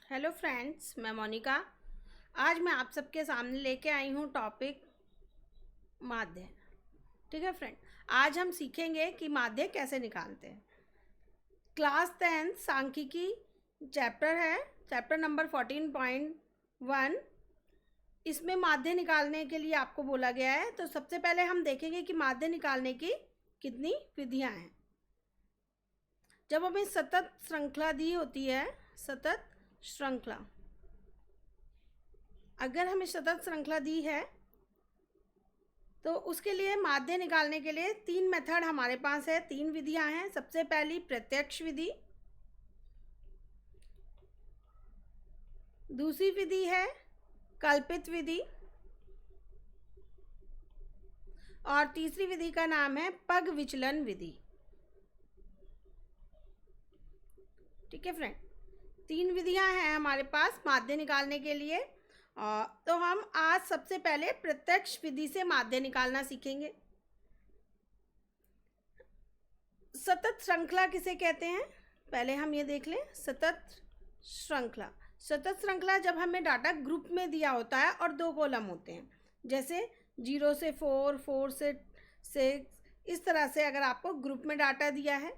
Hello friends, मैं मोनिका। आज मैं आप सबके सामने लेके आई हूँ टॉपिक माध्य। ठीक है फ्रेंड, आज हम सीखेंगे कि माध्य कैसे निकालते हैं। क्लास 10 सांख्यिकी चैप्टर है, चैप्टर नंबर 14.1। इसमें माध्य निकालने के लिए आपको बोला गया है। तो सबसे पहले हम देखेंगे कि माध्य निकालने की कितनी विधियाँ हैं। जब हमें सतत श्रृंखला दी होती है, सतत श्रृंखला, अगर हमें सतत श्रृंखला दी है तो उसके लिए माध्य निकालने के लिए 3 मेथड हमारे पास है, 3 विधियां हैं। सबसे पहली प्रत्यक्ष विधि, दूसरी विधि है कल्पित विधि, और तीसरी विधि का नाम है पग विचलन विधि। ठीक है फ्रेंड, 3 विधियां हैं हमारे पास माध्य निकालने के लिए। तो हम आज सबसे पहले प्रत्यक्ष विधि से माध्य निकालना सीखेंगे। सतत श्रृंखला किसे कहते हैं, पहले हम ये देख लें। सतत श्रृंखला, सतत श्रृंखला जब हमें डाटा ग्रुप में दिया होता है और 2 कॉलम होते हैं, जैसे 0 से 4, 4 से 6, इस तरह से अगर आपको ग्रुप में डाटा दिया है,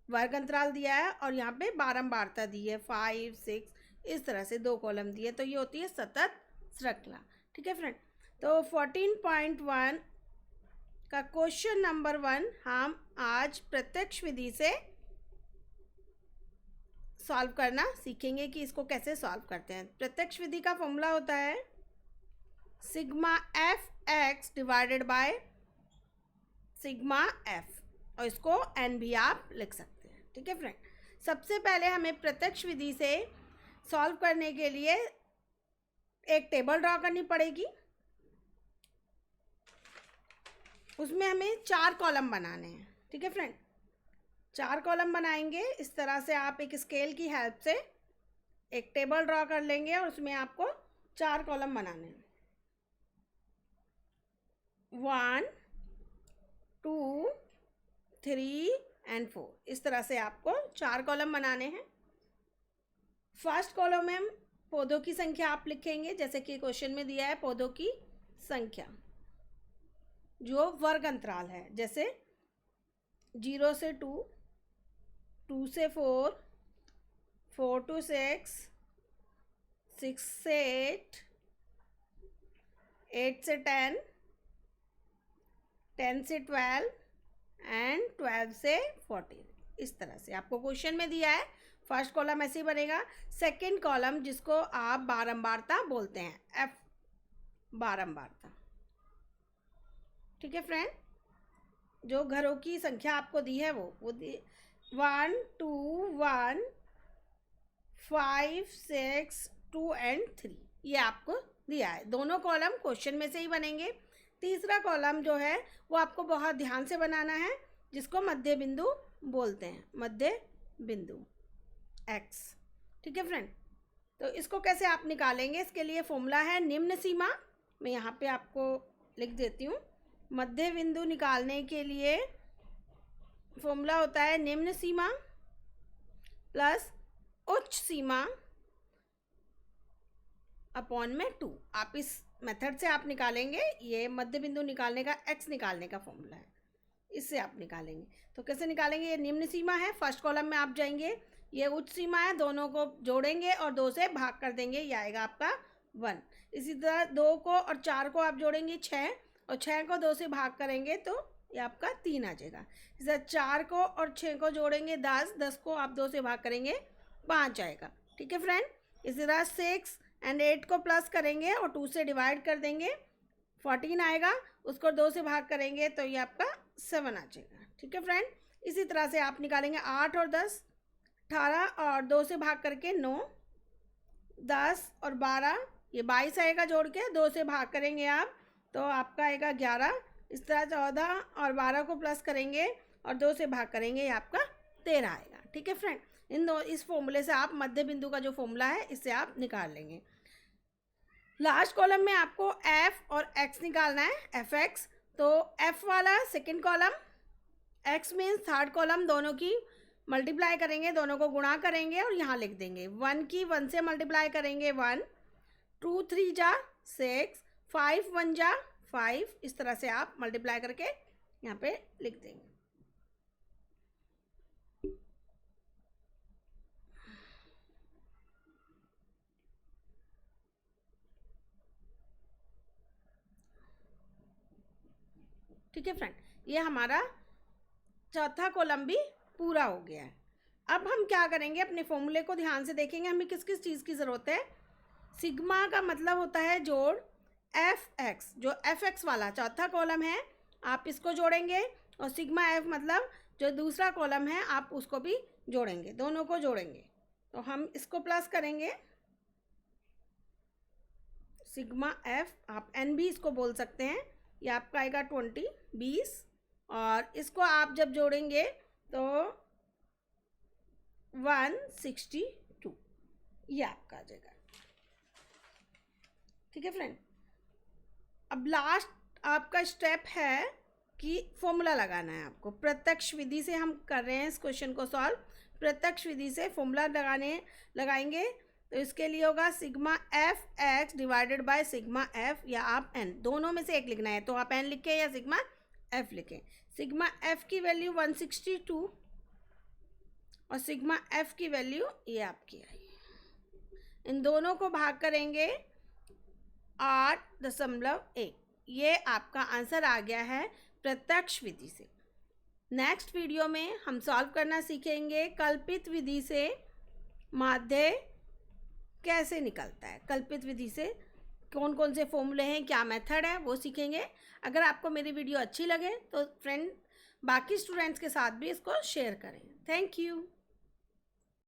वर्ग अंतराल दिया है और यहाँ पे बारंबारता दी है 5, 6, इस तरह से 2 कॉलम दिए, तो ये होती है सतत श्रृंखला। ठीक है फ्रेंड, तो 14.1 का क्वेश्चन नंबर 1 हम आज प्रत्यक्ष विधि से सॉल्व करना सीखेंगे कि इसको कैसे सॉल्व करते हैं। प्रत्यक्ष विधि का फॉर्मूला होता है sigma F x divided by sigma F, और इसको एन भी आप लिख सकते हैं। ठीक है फ्रेंड, सबसे पहले हमें प्रत्यक्ष विधि से सॉल्व करने के लिए एक टेबल ड्रॉ करनी पड़ेगी। उसमें हमें 4 कॉलम बनाने हैं। ठीक है फ्रेंड, 4 कॉलम बनाएंगे। इस तरह से आप एक स्केल की हेल्प से एक टेबल ड्रॉ कर लेंगे और उसमें आपको 4 कॉलम बनाने हैं। 1, 2, 3 एंड 4, इस तरह से आपको 4 कॉलम बनाने हैं। फर्स्ट कॉलम में हम पौधों की संख्या आप लिखेंगे, जैसे कि क्वेश्चन में दिया है पौधों की संख्या जो वर्ग अंतराल है, जैसे 0 से 2, 2 से 4, 4 to 6, 6 से 8, 8 से 10, 10 से 12 एंड 12 से 14। इस तरह से आपको क्वेश्चन में दिया है। फर्स्ट कॉलम ऐसे ही बनेगा। सेकंड कॉलम जिसको आप बारंबारता बोलते हैं, एफ बारंबारता। ठीक है फ्रेंड, जो घरों की संख्या आपको दी है वो 1, 2, 1, 5, 6, 2 एंड 3, ये आपको दिया है। दोनों कॉलम क्वेश्चन में से ही बनेंगे। तीसरा कॉलम जो है वो आपको बहुत ध्यान से बनाना है, जिसको मध्य बिंदु बोलते हैं, मध्य बिंदु एक्स। ठीक है फ्रेंड, तो इसको कैसे आप निकालेंगे, इसके लिए फॉर्मूला है निम्न सीमा। मैं यहाँ पे आपको लिख देती हूँ। मध्य बिंदु निकालने के लिए फॉर्मूला होता है निम्न सीमा प्लस उच्च सीमा अपॉन में 2। आप इस मेथड से आप निकालेंगे। ये मध्य बिंदु निकालने का, एक्स निकालने का फॉर्मूला है, इससे आप निकालेंगे। तो कैसे निकालेंगे, ये निम्न सीमा है, फर्स्ट कॉलम में आप जाएंगे, ये उच्च सीमा है, दोनों को जोड़ेंगे और 2 से भाग कर देंगे, ये आएगा आपका 1। इसी तरह 2 को और 4 को आप जोड़ेंगे 6, और 6 को 2 से भाग करेंगे तो ये आपका 3 आ जाएगा। इसी तरह 4 को और 6 को जोड़ेंगे 10, 10 को आप 2 से भाग करेंगे 5 आएगा। ठीक है फ्रेंड, इसी तरह 6 एंड 8 को प्लस करेंगे और 2 से डिवाइड कर देंगे, 14 आएगा, उसको 2 से भाग करेंगे तो ये आपका 7 आ जाएगा। ठीक है फ्रेंड, इसी तरह से आप निकालेंगे 8 और 10, 18 और 2 से भाग करके 9, 10 और 12, ये 22 आएगा, जोड़ के 2 से भाग करेंगे आप तो आपका आएगा 11। इस तरह 14 और 12 को प्लस करेंगे और 2 से भाग करेंगे, ये आपका 13 आएगा। ठीक है फ्रेंड, इस फॉर्मूले से आप मध्य बिंदु का जो फॉर्मूला है इससे आप निकाल लेंगे। लास्ट कॉलम में आपको एफ और एक्स निकालना है, एफ एक्स। तो एफ वाला second column, x means third column, दोनों की मल्टीप्लाई करेंगे, दोनों को गुणा करेंगे और यहाँ लिख देंगे। 1 की 1 से मल्टीप्लाई करेंगे 1, 2 3 जा 6, 5 1 जा 5, इस तरह से आप मल्टीप्लाई करके यहाँ पे लिख देंगे। ठीक है फ्रेंड, ये हमारा चौथा कॉलम भी पूरा हो गया है। अब हम क्या करेंगे, अपने फॉर्मूले को ध्यान से देखेंगे, हमें किस किस चीज़ की ज़रूरत है। सिग्मा का मतलब होता है जोड़, एफ एक्स, जो एफ एक्स वाला चौथा कॉलम है आप इसको जोड़ेंगे, और सिग्मा एफ मतलब जो दूसरा कॉलम है आप उसको भी जोड़ेंगे, दोनों को जोड़ेंगे। तो हम इसको प्लस करेंगे, सिग्मा एफ, आप एन भी इसको बोल सकते हैं, ये आपका आएगा 20, और इसको आप जब जोड़ेंगे तो 162, ये आपका आ जाएगा। ठीक है फ्रेंड, अब लास्ट आपका स्टेप है कि फॉर्मूला लगाना है आपको। प्रत्यक्ष विधि से हम कर रहे हैं इस क्वेश्चन को सॉल्व। प्रत्यक्ष विधि से फॉर्मूला लगाएंगे तो इसके लिए होगा sigma F x divided by sigma F, या आप एन, दोनों में से एक लिखना है तो आप एन लिखें या सिग्मा एफ लिखें। सिग्मा एफ की वैल्यू 162 और सिग्मा एफ की वैल्यू ये आपकी आई। इन दोनों को भाग करेंगे 8.1, ये आपका आंसर आ गया है प्रत्यक्ष विधि से। नेक्स्ट वीडियो में हम सॉल्व करना सीखेंगे कल्पित विधि से माध्य कैसे निकलता है। कल्पित विधि से कौन कौन से फॉर्मूले हैं, क्या मेथड है, वो सीखेंगे। अगर आपको मेरी वीडियो अच्छी लगे तो फ्रेंड बाकी स्टूडेंट्स के साथ भी इसको शेयर करें। Thank you.